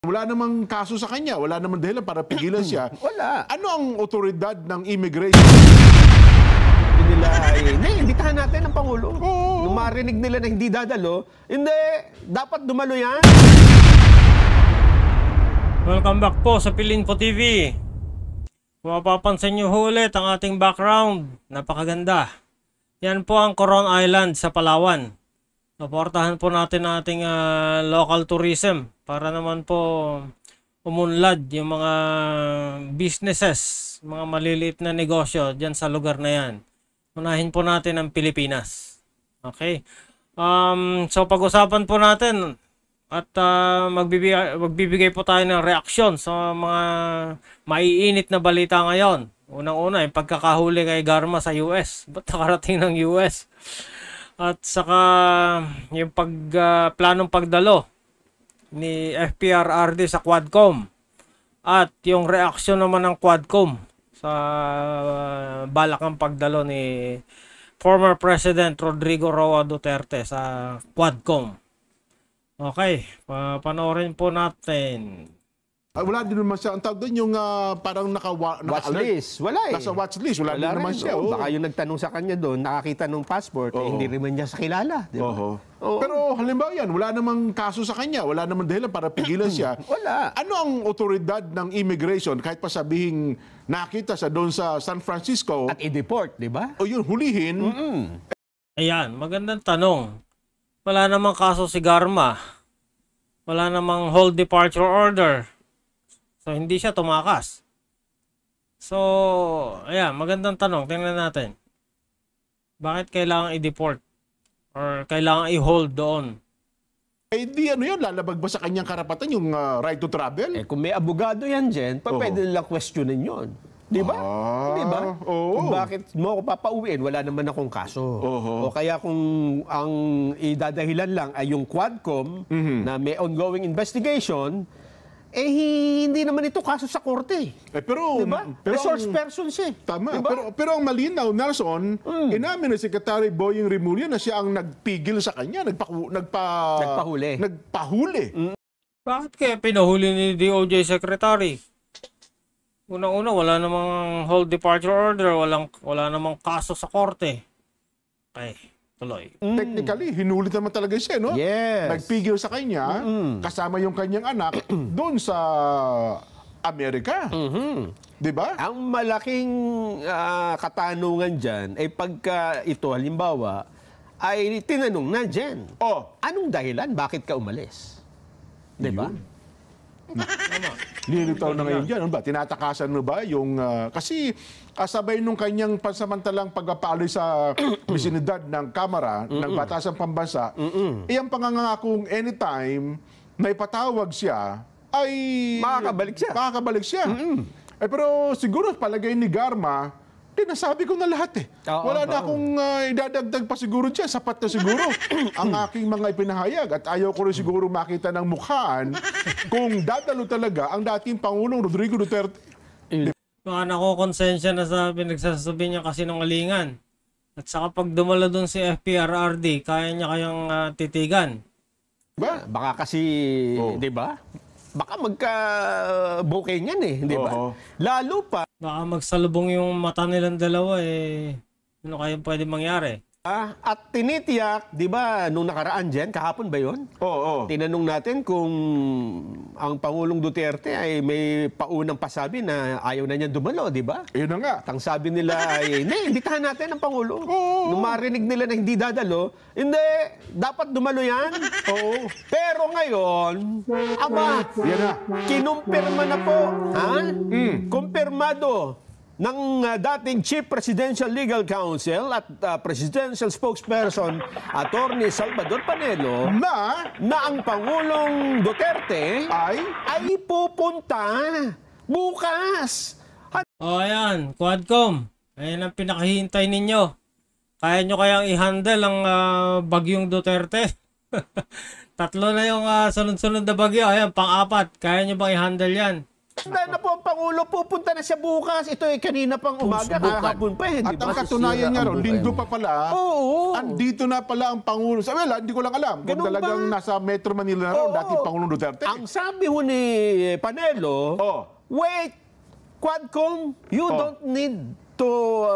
Wala namang kaso sa kanya, wala namang dahilan para pigilan siya. Wala. Ano ang otoridad ng immigration? Nila imbitahan natin ang Pangulo. Nung marinig nila na hindi dadalo, hindi, dapat dumalo yan. Welcome back po sa Pilinfo TV. Kung mapapansin nyo ulit ang ating background, napakaganda. Yan po ang Coron Island sa Palawan. Suportahan po natin ang ating local tourism para naman po umunlad yung mga businesses, mga maliliit na negosyo dyan sa lugar na yan. Unahin po natin ang Pilipinas. Okay? So pag-usapan po natin at magbibigay po tayo ng reaksyon sa mga maiinit na balita ngayon. Unang-una, yung pagkakahuli kay Garma sa US. Ba't nakarating ng US? At saka yung planong pagdalo ni FPRRD sa Quadcom. At yung reaksyon naman ng Quadcom sa balakang pagdalo ni former President Rodrigo Roa Duterte sa Quadcom. Okay, panoorin po natin. Wala din naman siya. Ang tawag doon yung parang Watchlist. Wala eh. Nasa watchlist. Wala din naman siya. Baka yung nagtanong sa kanya doon, nakakita ng passport, hindi naman niya sa kilala. Di ba? Pero halimbawa yan, wala namang kaso sa kanya. Wala namang dahilan para pigilan siya. Wala. Ano ang otoridad ng immigration kahit pa sabihing nakita siya doon sa San Francisco? At i-deport, di ba? O yun, hulihin. Ayan, magandang tanong. Wala namang kaso si Garma. Wala namang hold departure order. So, hindi siya tumakas. So, ayan, magandang tanong. Tingnan natin. Bakit kailangan i-deport? Or kailangan i-hold doon? Eh, di ano yun, lalabag ba sa kanyang karapatan yung right to travel? Eh, kung may abogado yan dyan, pwede nilang questionin yun. Di ba? Di ba? Kung bakit mo ako papauwiin, wala naman akong kaso. O kaya kung ang idadahilan lang ay yung Quadcom na may ongoing investigation, eh hindi naman ito kaso sa korte. Pero, diba? Resource person siya. Tama. Diba? Pero ang malinaw, Nelson, inamin ni Secretary Boying Rimulya na siya ang nagpigil sa kanya, nagpahuli. Bakit kaya pinahuli ni DOJ Secretary? Unang-una, wala namang hold departure order, wala namang kaso sa korte. Okay, tuloy. Technically, hinulit naman talaga siya, no? Yes. Nagpigil sa kanya, kasama yung kanyang anak, doon sa Amerika. Di ba? Ang malaking katanungan dyan ay pagka ito, halimbawa, ay tinanong na dyan. Anong dahilan? Bakit ka umalis? Di ba? Nilitaw na ngayon dyan. Ano ba? Tinatakasan mo ba yung... kasi kasabay nung kanyang pansamantalang pagpapaloy sa bisinidad ng Kamara, ng Batasang Pambansa, iyang pangangakong anytime na ipatawag siya, ay... Makakabalik siya. Eh, pero siguro palagay ni Garma, nasabi ko na lahat eh. Wala na akong idadagdag pa siguro dyan. Sapat na siguro ang aking mga ipinahayag. At ayaw ko rin siguro makita ng mukhaan kung dadalo talaga ang dating Pangulong Rodrigo Duterte. Baka nakokonsensya na sa pinagsasabi niya kasi ng alingan. At saka pag dumalo doon si FPRRD, kaya niya kayang titigan. Diba? Baka kasi, di ba? Baka magka-bouquet niyan eh, di ba? Lalo pa. Baka magsalubong yung mata nilang dalawa eh. Ano kaya pwede mangyari? At tinitiyak, di ba, nung nakaraan dyan, kahapon ba yun? Tinanong natin kung ang Pangulong Duterte ay may paunang pasabi na ayaw na niya dumalo, di ba? Yun na nga. Ang sabi nila ay, hindi, imbitahan natin ang Pangulo. Nung marinig nila na hindi dadalo, hindi, dapat dumalo yan. Pero ngayon, yan na. kinumpirma na po, kumpirmado ng dating Chief Presidential Legal Counsel at Presidential Spokesperson Attorney Salvador Panelo na ang Pangulong Duterte ay pupunta bukas. Ayan, Quadcom. Ayan ang pinakahihintay ninyo. Kaya nyo kayang i-handle ang bagyong Duterte? Tatlo na yung sunod-sunod na bagyo. Ayan, pang-apat. Kaya nyo bang i-handle yan? Dahil na po ang Pangulo, pupunta na siya bukas. Ito kanina pang umaga, kahapon pa. At ang katunayan nga ron, linggo pa pala, Oo. andito na pala ang Pangulo. Sabi, hindi ko lang alam kung Ganun talagang ba? nasa Metro Manila na ron, Oo. dati Pangulong Duterte. Ang sabi ho ni Panelo, wait, Quadcom, you don't need to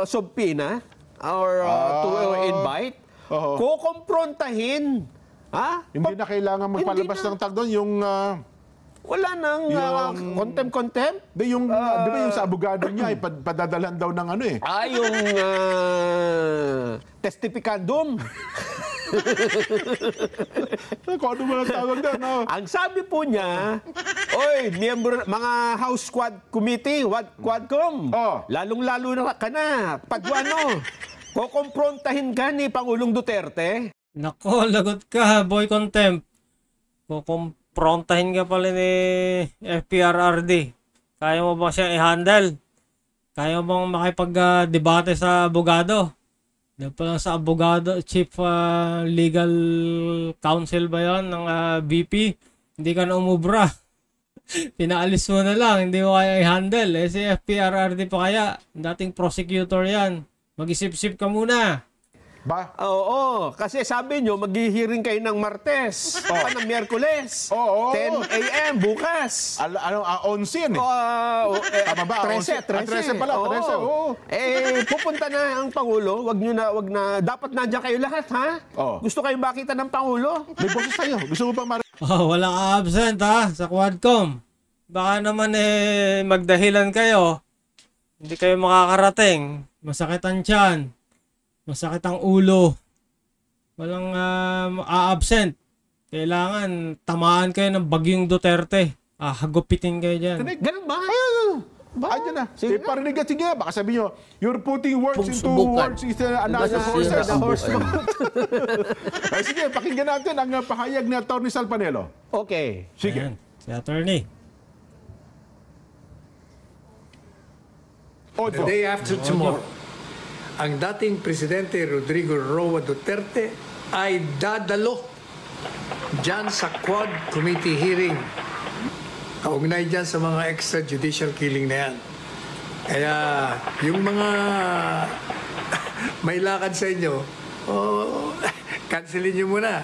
subpoena or to invite. Kukomprontahin. Ha? Hindi na kailangan magpalabas ng tag doon, yung... Wala nang contempt? di ba yung sa abogado niya, padadalan daw ng ano eh. Yung testificandum. Kung ano mga tawag doon, no? Ang sabi po niya, oy, mga House Squad Committee, Quadcom, lalong-lalo na ka na. Pag ano, kukomprontahin ka ni Pangulong Duterte. Nako, lagot ka, boy contempt. Kukomprontahin ka pala ni FPRRD. Kaya mo ba siyang i-handle? Kaya mo bang makipag-debate sa abogado? Di pa lang sa abogado, Chief Legal Counsel ba yun ng BP? Hindi ka na umubra. Pinaalis mo na lang, hindi mo kaya i-handle. Si FPRRD pa kaya, dating prosecutor yan. Mag-isip-isip ka muna. Ba? Oo, kasi sabi nyo, maghihiring kayo ng Martes, ng Miyerkules, 10 a.m. bukas. 11 eh. Tama ba? 13 pala, 13. Oo. Pupunta na ang Pangulo, wag na, dapat nandiyan kayo lahat, ha? Gusto kayong makita ng Pangulo? May boses tayo. Gusto mo bang Walang absent ha, sa Quadcom. Baka naman magdahilan kayo. Hindi kayo makakarating. Masakit ang tiyan. Masakit ang ulo. Walang absent. Kailangan tamaan kayo ng bagyong Duterte. Hagupitin kayo dyan. Ganun ba? Ayun na. Parinig at sige, baka sabi nyo, you're putting words into words is another horse. Ay, sige, pakinggan natin ang pahayag ni Atty. Sal Panelo. Okay. Sige. Si attorney. The day after tomorrow, ang dating Presidente Rodrigo Roa Duterte ay dadalo dyan sa Quad Committee hearing. Kaugnay dyan sa mga extrajudicial killing na yan. Kaya yung mga may lakad sa inyo, cancelin nyo muna.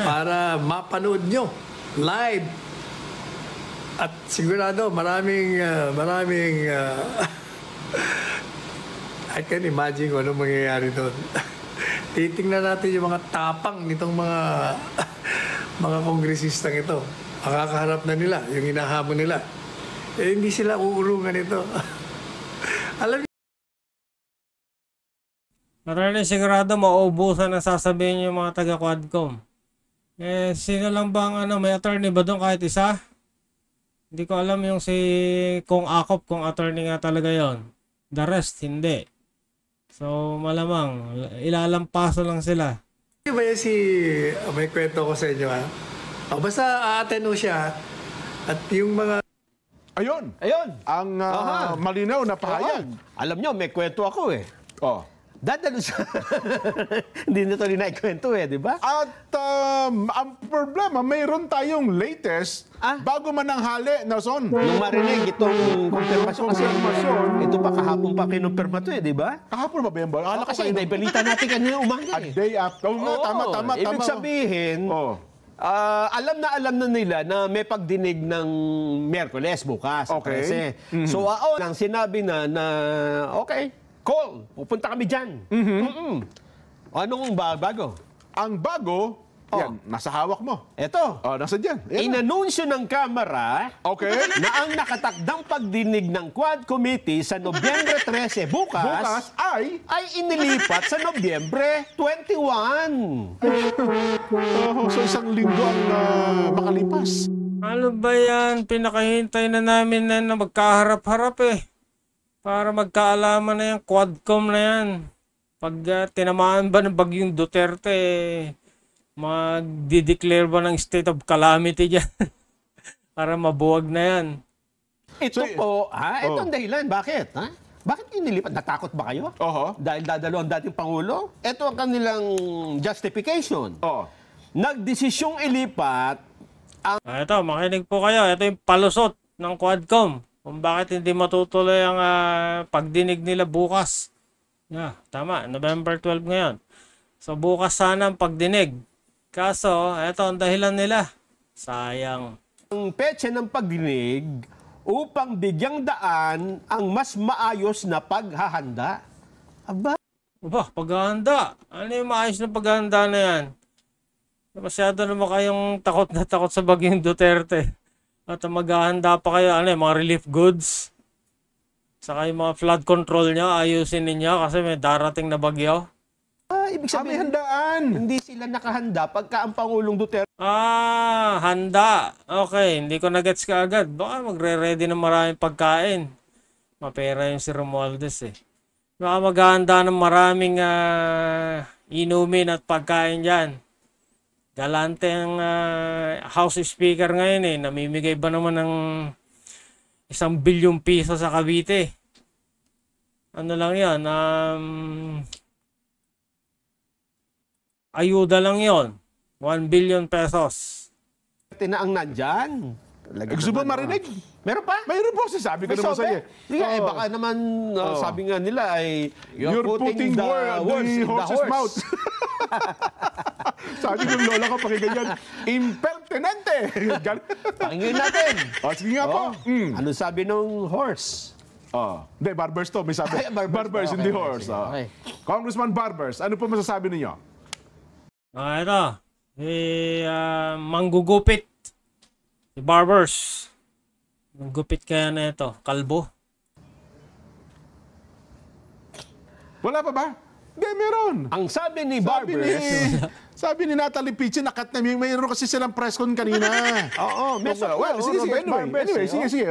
Para mapanood nyo live. At sigurado maraming I can imagine kung anong mangyayari doon. Titingnan natin yung mga tapang nitong mga kongresistang ito. Makakaharap na nila, yung hinahamon nila. Hindi sila uurungan ito. Alam niyo, Attorney, sigurado mauubusan ang sasabihin yung mga taga-Quadcom. Sino lang bang may attorney ba doon kahit isa? Hindi ko alam yung si Kong Akop kung attorney nga talaga yon. The rest, hindi. So, malamang, ilalampaso lang sila. ba may kwento ko sa inyo, ha? Basta aaten siya at yung mga... Ayun. Ang malinaw na pahayag. Alam nyo, may kwento ako eh. Dadalo sa... Hindi na ito rin naikwento di ba? At ang problema, mayroon tayong latest bago man ang hali, Nelson. Nung marinig itong konfirmasyon kasi ito pa kahapon pa kinumpirma to di ba? Kahapon ba ba yan ba? Kasi naibalita natin kanina umaga A day after. Tama. Ibig sabihin, alam na nila na may pagdinig ng Miyerkules bukas. Okay. So, lang sinabi na okay, call, pupunta kami dyan. Anong bago? Ang bago, yan, nasa hawak mo. Eto. Nasa dyan. Inanunsyo ng Kamara na ang nakatakdang pagdinig ng Quad Committee sa Nobyembre 13 bukas ay inilipat sa Nobyembre 21. So isang linggo ang makalipas. Ano ba yan? Pinakahintay na namin na magkaharap-harap para magkaalaman na yung Quadcom na yan. Pag tinamaan ba ng bagyong Duterte, magdi-declare ba ng state of calamity dyan? Para mabuwag na yan. Ito ang dahilan. Bakit? Bakit inilipat? Natakot ba kayo? Dahil dadalo ang dating Pangulo? Ito ang kanilang justification. Nagdesisyong ilipat ito, makinig po kayo. Ito yung palusot ng Quadcom kung bakit hindi matutuloy ang pagdinig nila bukas. Yeah, tama, November 12 ngayon. So bukas sana ang pagdinig. Kaso, eto ang dahilan nila. Sayang. Ang petsa ng pagdinig upang bigyang daan ang mas maayos na paghahanda. Aba, Paghahanda. Ano yung maayos na paghahanda na yan? Masyado naman kayong takot na takot sa Baging Duterte. At maghahanda pa kayo, mga relief goods. Saka yung mga flood control niya, ayusin ninyo kasi may darating na bagyo. ibig Sabi sabihin, handaan. hindi sila nakahanda pagka ang Pangulong Duterte Handa. Okay, hindi ko na-gets ka agad. Baka magre-ready ng maraming pagkain. Mapera yung si Romualdez eh. Baka maghahanda ng maraming inumin at pagkain dyan. Galante ang House Speaker ngayon eh. Namimigay ba naman ng 1 bilyong piso sa Cavite? Ano lang yan? Ayuda lang yon. 1 billion pesos. na ang nandyan. Gusto mo marinig? Meron pa? Mayroon po, sabi ko naman sa iyo. Hindi nga, baka naman sabi nga nila ay You're putting the words in the horse's horse. mouth. Sabi ng lola ko, pakinggan yan, impertinente. Pakinggan natin. Sige nga po. Ano sabi ng horse? Hindi, Barbers to. May sabi. Ay, Barbers. Barbers, Okay, hindi okay, horse. sige. Okay. Congressman Barbers, ano po masasabi ninyo? Ito. Manggugupit. Si Barbers. Manggupit kaya na ito. Kalbo. Wala pa ba? Hindi, meron. Ang sabi ni Barbers, Sabi ni Natalie Pichi, nakat na mayroon kasi silang press con kanina. oo, Well, sige, anyway, sige.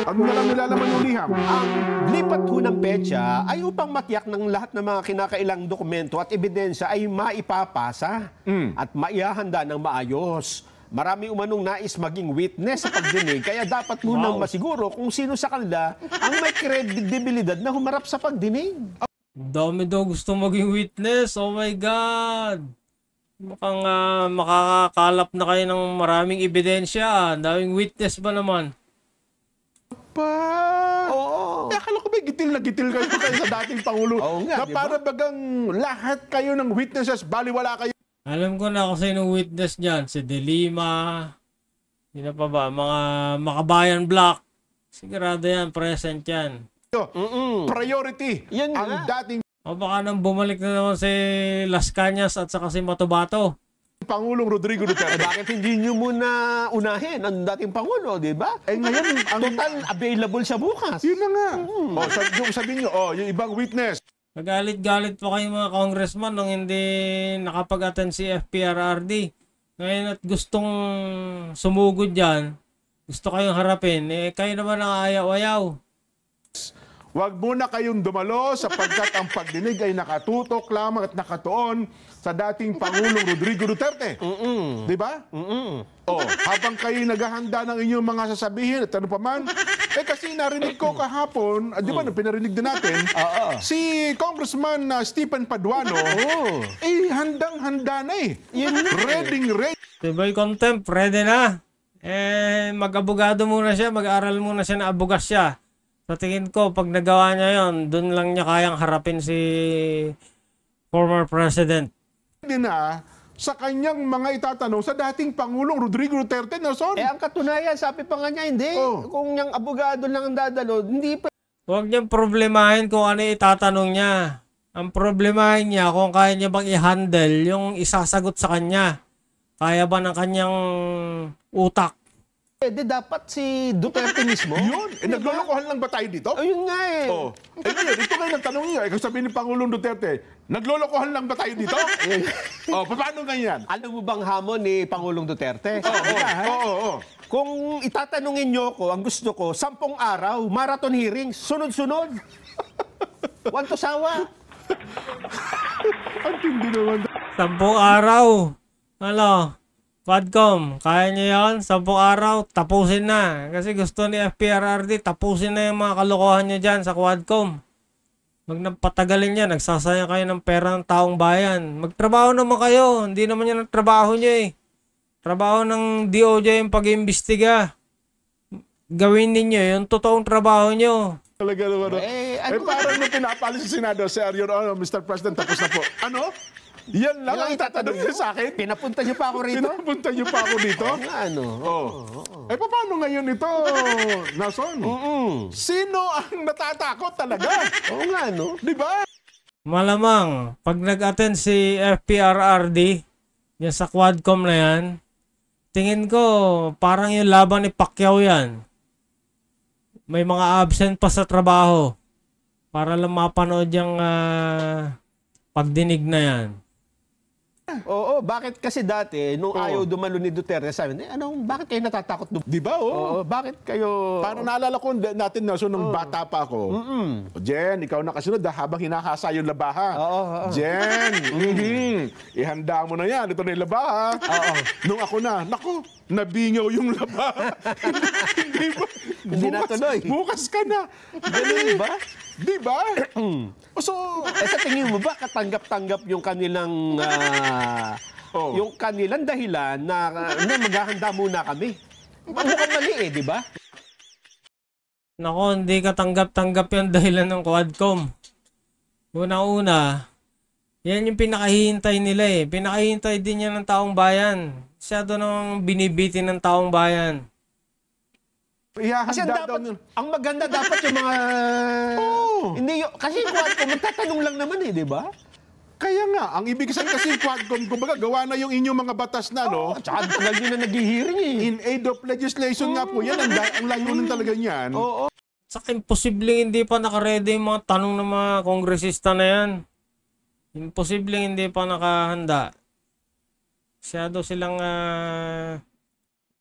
Ano na lang nilalaman yung liham? ang lipat ho ng petsa ay upang matiyak ng lahat ng mga kinakailang dokumento at ebidensya ay maipapasa at maihahanda ng maayos. Marami umanong nais maging witness sa pagdinig, kaya dapat munang masiguro kung sino sa kanila ang may kredibilidad na humarap sa pagdinig. Dami daw gusto maging witness. Oh my God. Mukhang makakakalap na kayo ng maraming ebidensya. Daming witness ba naman? Oo. Akala ko ba gitil kayo sa dating Pangulo. Oo nga, na di ba? para bagang lahat kayo ng witnesses, baliwala kayo. Alam ko na kung sino witness niyan. Si De Lima. Sino pa ba? Mga Makabayan Black. Sigurado yan. Present yan. Priority. Yan nga. Ang dating O baka nang bumalik na naman si Las Cañas at saka si Matubato. Pangulong Rodrigo Duterte. Bakit hindi nyo muna unahin ang dating Pangulo, di ba? Ngayon, ang Total, available siya bukas. yun na nga. Yung sabihin nyo, yung ibang witness. Nagalit-galit pa kayo mga congressman nung hindi nakapag-attend si FPRRD. Ngayon at gustong sumugod dyan, gusto kayong harapin, kayo naman ang ayaw-ayaw. Huwag muna kayong dumalo sapagkat ang pagdinig ay nakatutok lamang at nakatuon sa dating Pangulong Rodrigo Duterte. Di ba? Habang kayo naghahanda ng inyong mga sasabihin at ano pa man, kasi narinig ko kahapon, di ba, pinarinig din natin, si Congressman Stephen Paduano, handang-handa na eh. Ready. Tibay contempt, ready na. Mag-abogado muna siya, mag-aral muna siya na abugas siya. Sa tingin ko, pag nagawa niya yon, doon lang niya kayang harapin si former president. Ready na sa kanyang mga itatanong sa dating Pangulong Rodrigo Duterte, Nelson. Ang katunayan, sabi pa nga niya, hindi. Kung yung abogado lang ang dadalo, hindi pa. Huwag niyang problemahin kung ano itatanong niya. Ang problemahin niya kung kaya niya bang i-handle yung isasagot sa kanya. Kaya ba ng kanyang utak? Pwede dapat si Duterte mismo. Yun, naglolokohan lang ba tayo dito? Ayun nga eh. Ngayon, ito kayo nagtanong niyo, kung sabihin ni Pangulong Duterte, naglolokohan lang ba tayo dito? Paano ganyan? Alam mo bang hamon ni Pangulong Duterte? Oo. Kung itatanungin niyo ko, ang gusto ko, 10 araw, marathon hearings, sunod-sunod. Want to sawa. Ang tindi naman. 10 araw. Quadcom, kaya niya yan? 10 araw, tapusin na. Kasi gusto ni FPRRD, tapusin na yung mga kalokohan niya dyan sa Quadcom. Huwag nang patagalin niya, nagsasayang kayo ng pera ng taong bayan. Magtrabaho naman kayo, hindi naman yan ang trabaho niya eh. Trabaho ng DOJ yung pag-iimbestiga. gawin ninyo yung totoong trabaho nyo. Talaga naman. Parang nung pinapalo sa Senado, Sir, Your Honor, Mr. President, tapos na po. Ano? Yan lang ang itatanong niyo sa akin? Pinapunta niyo pa ako rito? Pinapunta niyo pa ako dito? Paano ngayon ito, Nelson? Sino ang natatakot talaga? Oo nga, no? Di ba? Malamang, pag nag-attend si FPRRD, yan sa Quadcom na yan, tingin ko, parang yung laban ni Pacquiao yan. May mga absent pa sa trabaho para lang mapanood yung pagdinig na yan. Oo, bakit kasi dati, nung ayaw dumalo ni Duterte, sabi, bakit kayo natatakot? Di ba, Oo, bakit kayo... Parang naalala ko natin, Nelson, nung bata pa ako. Jen, ikaw nakasunod habang hinahasa yung labaha. Jen, ihanda mo na yan. Ito na yung labaha. Nung ako na, naku, nabingaw yung labaha. Hindi ba? Hindi natuloy. Bukas ka na. Ganun ba? Di ba? So, sa tingin mo ba katanggap-tanggap yung kanilang yung kanilang dahilan na maghahanda muna kami? Mukhang mali di ba? Nako, hindi katanggap-tanggap yung dahilan ng Quadcom. Una-una, yan yung pinakahihintay nila eh. Pinakahihintay din yan ng taong bayan. Masyado nang binibitin ng taong bayan. Kasi ang maganda dapat yung mga... Hindi kasi yung Quadcom, magtatanong lang naman di ba? Kaya nga, ang ibig sabihin kasi Quadcom, kumbaga, gawa na yung inyong mga batas na, no? Tsaka tagal nyo na nag-hearing In aid of legislation nga po, yan ang layunin talaga niyan. Saka imposibleng hindi pa nakaredy yung mga tanong ng mga kongresista na yan. Imposibleng hindi pa nakahanda. Masyado silang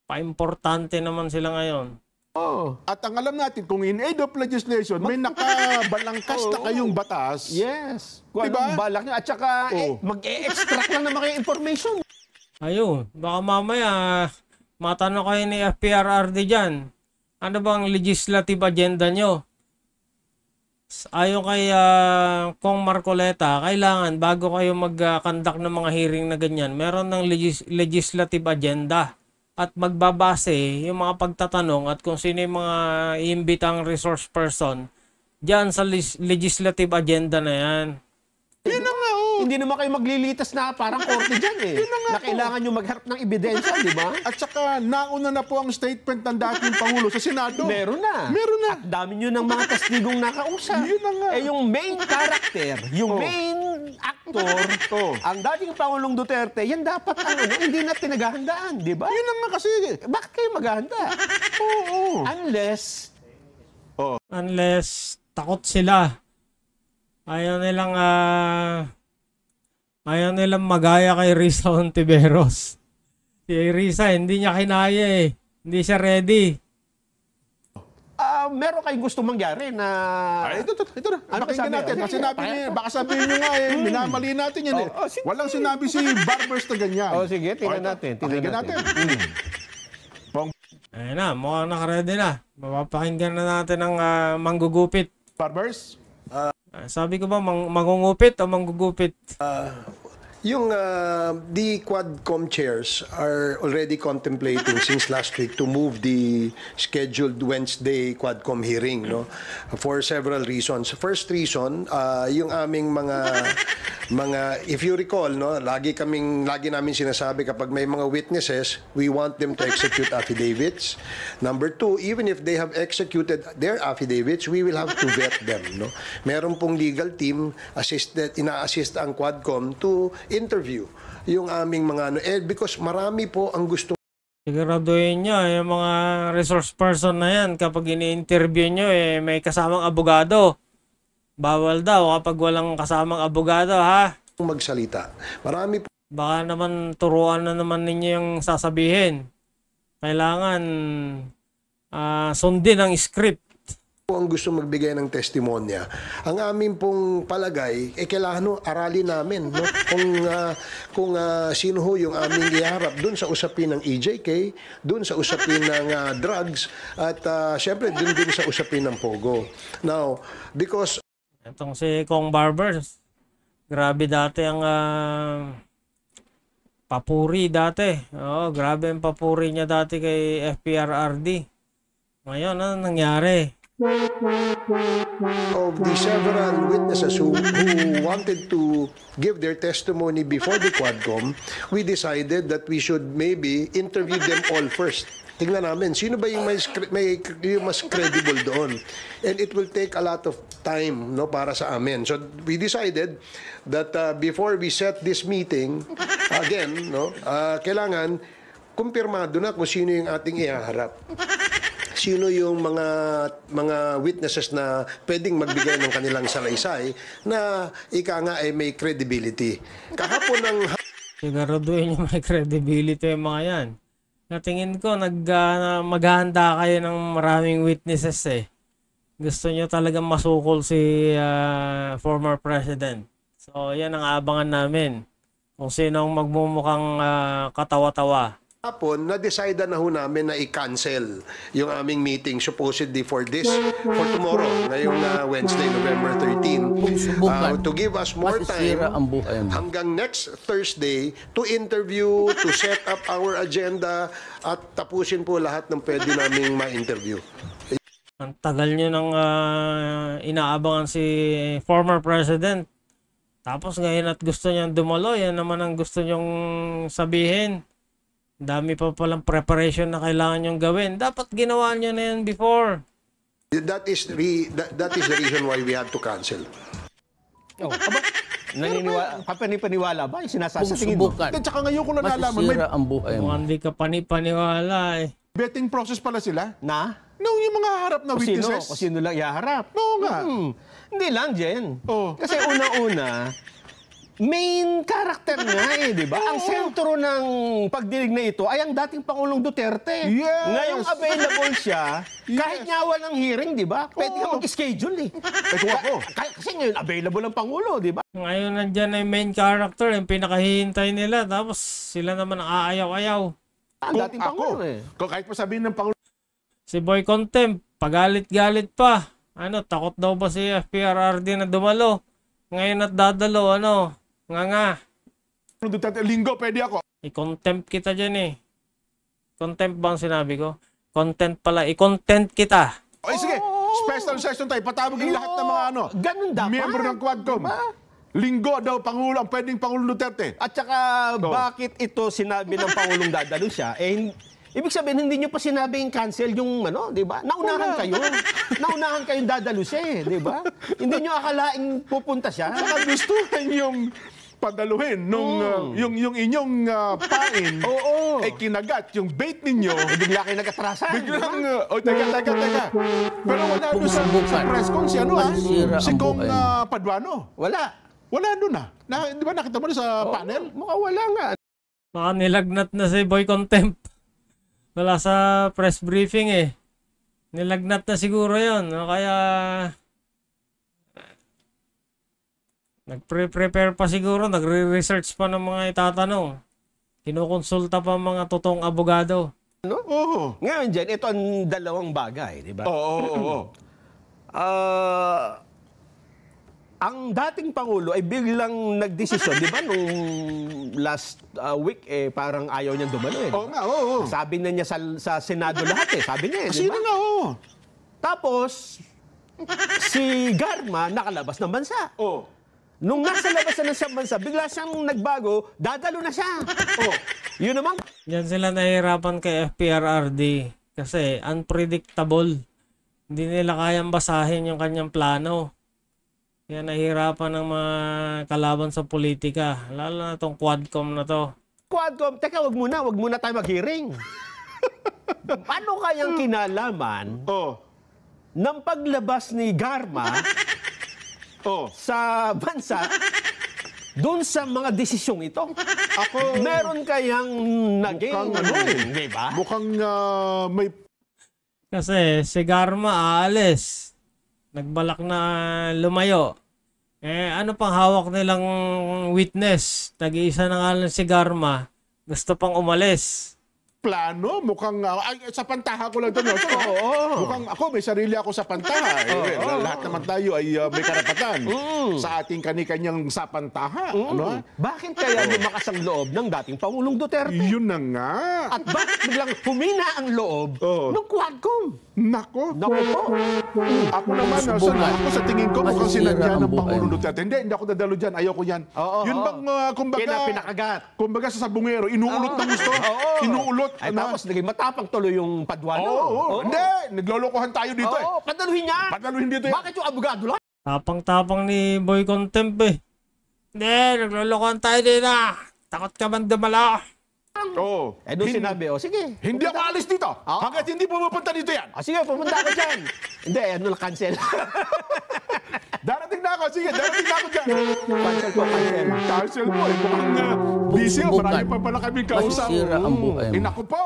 paimportante naman sila ngayon. At ang alam natin, kung in aid of legislation, may nakabalangkas na kayong batas. Yes. Kung diba? anong balak nyo. At saka, mag-e-extract lang naman kayo information. Ayun, baka mamaya matanong kayo ni FPRRD dyan. Ano bang legislative agenda nyo? Ayon kay Kong Marcoleta, kailangan bago kayo mag-conduct ng mga hearing na ganyan, meron ng legislative agenda. At magbabase yung mga pagtatanong at kung sino yung mga iimbitang resource person dyan sa legislative agenda na yan. Yun na nga, Hindi naman kayo maglilitas na parang korte dyan na kailangan nyo magharap ng ebidensya, di ba? At saka, nauna na po ang statement ng dating Pangulo sa Senado. Meron na. At dami nyo ng mga testigong nakausap. Yun na nga. Yung main character, yung main actor, ang dating Pangulong Duterte, yan dapat hindi na pinaghahandaan, di ba? Yun na nga kasi. Bakit kayo maghahanda? Unless takot sila. Ayaw nilang magaya kay Risa Hontiveros. Si Risa, hindi niya kinaya eh. Hindi siya ready. Meron kayong gusto mangyari na... Ito na. Pakinggan natin. Kasi baka sabihin nyo nga minamali natin yan eh. Walang sinabi si Barbers na ganyan. Sige, tingnan natin. Ayun na, mukhang nakaready na. Mapapakinggan na natin ang manggugupit. Barbers? Sabi ko ba, mangungupit o manggugupit? The Quadcom chairs are already contemplating since last week to move the scheduled Wednesday Quadcom hearing, no, for several reasons. First reason, yung aming mga if you recall, no, lagi namin sinasabi kapag may mga witnesses, we want them to execute affidavits. Number two, even if they have executed their affidavits, we will have to vet them, no. Meron pong legal team ina-assist ang Quadcom to interview yung aming mga because marami po ang gusto. Siguraduhin nyo, yung mga resource person na yan, kapag ini-interview nyo, may kasamang abogado. Bawal daw kapag walang kasamang abogado, ha? Magsalita. Marami po. Baka naman turuan na naman ninyo yung sasabihin. Kailangan sundin ang script. Ang gusto magbigay ng testimonya. Ang amin pong palagay, kailangan aralin namin, no? Kung sino ho yung aming iharap dun sa usapin ng EJK, dun sa usapin ng drugs, at syempre dun din sa usapin ng Pogo. Now, because... Itong si Kong Barbers, grabe dati ang papuri dati. Grabe ang papuri niya dati kay FPRRD. Ngayon, ano nangyari? Of the several witnesses who wanted to give their testimony before the Quadcom, we decided that we should maybe interview them all first. Tingnan namin, sino ba yung yung mas credible doon? And it will take a lot of time, no, para sa amin. So we decided that before we set this meeting, again, no, kailangan kumpirmado na kung sino yung ating ihaharap. Sino yung mga witnesses na pwedeng magbigay ng kanilang salaysay na ika nga ay may credibility. Kahapon ng Siguraduhin yung may credibility yung mga yan. Natingin ko, maghahanda kayo ng maraming witnesses eh. Gusto nyo talagang masukol si former president. So, yan ang abangan namin. Kung sino ang magmumukhang katawa-tawa. hapon, na-decide na ho namin na i-cancel yung aming meeting supposedly for tomorrow, ngayong Wednesday, November 13. To give us more time hanggang next Thursday to interview, to set up our agenda, at tapusin po lahat ng pwede naming ma-interview. Ang tagal nyo nang inaabangan si former president. Tapos ngayon at gusto niyang dumalo, yan naman ang gusto niyong sabihin. Dami pa palang preparation na kailangan niyong gawin. Dapat ginawa niyo na yan before. That is the reason why we had to cancel. Oh, aba, paniwala ba? Yung sinasasatingin mo? At saka ngayon ko lang nalaman, may ang buhay mo. Mukhang di ka paniwala eh. betting process pala sila. Na? No, yung mga harap na witnesses. Kung sino lang ihaharap. Oo nga. Hindi lang, Jen. Oh. Kasi una-una, main character nga eh, di ba? Ang sentro ng pagdinig na ito ay ang dating Pangulong Duterte. Yes! Ngayong available siya, kahit nga walang hearing, di ba? Pwede ka mag-schedule eh. Ito ako. Kasi ngayon, available ang Pangulo, di ba? Ngayon nandyan ay main character, yung pinakahihintay nila. Tapos sila naman ang aayaw-ayaw. Ang dating Pangulo eh. Kung kahit pa sabihin ng Pangulo, Si Boy Contempt, pagalit-galit pa. Takot daw ba si FPRRD na dumalo? Ngayon at dadalo, nga. Duterte, linggo, pwede ako. I-contempt kita dyan eh. Contempt ba ang sinabi ko? Content pala. I-content kita. Okay, sige. Special session tayo. Patawagin lahat ng mga Ganun dapat. miyembro ng Quadcom. Linggo daw, Pangulo, ang pwedeng Pangulong Duterte. At saka, bakit ito sinabi ng Pangulong dadalo siya? Ibig sabihin, hindi nyo pa sinabing cancel yung, di ba? Naunahan kayo. Naunahan kayong dadalo siya eh, di ba? Hindi nyo akalaing pupunta siya. Saka gusto yung padaluhin nung yung inyong pain ay kinagat yung bait ninyo. Bigla kayo nag-atrasan. Biglang, teka. Pero wala doon sa press con si si Kong Paduano. Wala doon Di ba nakita mo na sa panel? Mukhang wala nga. Baka nilagnat na si Boy Contempt. Wala sa press briefing eh. Nilagnat na siguro yun. Kaya nagpre-prepare pa siguro. Nagre-research pa ng mga itatanong. Kinukonsulta pa mga totoong abogado. Oo. Ngayon dyan, ito ang dalawang bagay, di ba? Oo. Ang dating Pangulo ay biglang nagdesisyon, di ba, nung last week, parang ayaw niyang dumalo eh. Oo nga, oo. Sabi na niya sa Senado lahat eh. Sabi niya eh, di Sino ba? nga, oo. Tapos, si Garma nakalabas ng bansa. Oo. Nung nasa labas na ng bansa, bigla siyang nagbago, dadalo na siya. Yun naman. Yan sila nahihirapan kay FPRRD. Kasi unpredictable. Hindi nila kayang basahin yung kanyang plano. Kaya nahihirapan ng mga kalaban sa politika. Lalo na itong Quadcom na to. Quadcom, teka, wag muna tayo mag-hearing. Paano kayang kinalaman ng paglabas ni Garma sa bansa doon sa mga desisyong ito? Meron kayang naging di ba? Mukhang may... Kasi si Garma aalis. Nagbalak na lumayo. Ano pang hawak nilang witness? Nag-iisa na nga lang si Garma. Gusto pang umalis. plano, mukhang, ay, sa pantaha ko lang ito. No? So, mukhang ako, may sarili ako sa pantaha. Lahat naman tayo ay may karapatan sa ating kani-kanyang sa pantaha. Ano? Bakit kaya lumakas ang loob ng dating Pangulong Duterte? Yun na nga. At bakit biglang humina ang loob ng Quadcom? Nako. Naku po. Ako naman, ako sa tingin ko, mukhang sinadya ng Pangulong Duterte. Hindi ako dadalo dyan. Ayoko yan. Yun bang, kumbaga, Pinakagat. kumbaga sa sabungero, inuulot ng gusto. Inuulot. Ay, tapos naging matapang tuloy yung padwalo. Hindi, naglolokohan tayo dito eh. Padaluhin niya. Padaluhin dito eh. Bakit yung abogado lang? Tapang-tapang ni Boy Contempt eh. Hindi, naglolokohan tayo dito. Takot ka man dumala. Oo. Eh, doon sinabi, sige. Hindi ako alis dito. Hanggat hindi pumupunta dito yan. Sige, pumunta ako dyan. Hindi, cancel. Darating na ako. Sige, darating na ako dyan. Cancel po, cancel. Cancel mo eh. Mukhang busy. Marami pa pala kami kausap. Masisira ang buhay mo. Naku po.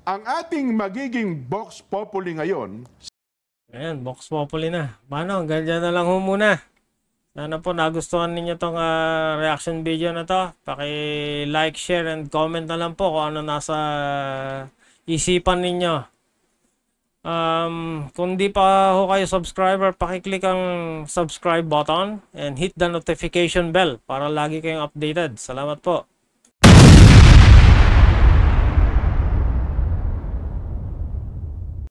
Ang ating magiging Vox Populi ngayon. Ayan, Vox Populi na. Paano? Ganyan na lang ho muna. Sana po nagustuhan ninyo tong reaction video na to. Paki-like, share, and comment na lang po kung ano nasa isipan ninyo. Kung di pa ho kayo subscriber, paki-click ang subscribe button and hit the notification bell para lagi kayong updated. Salamat po.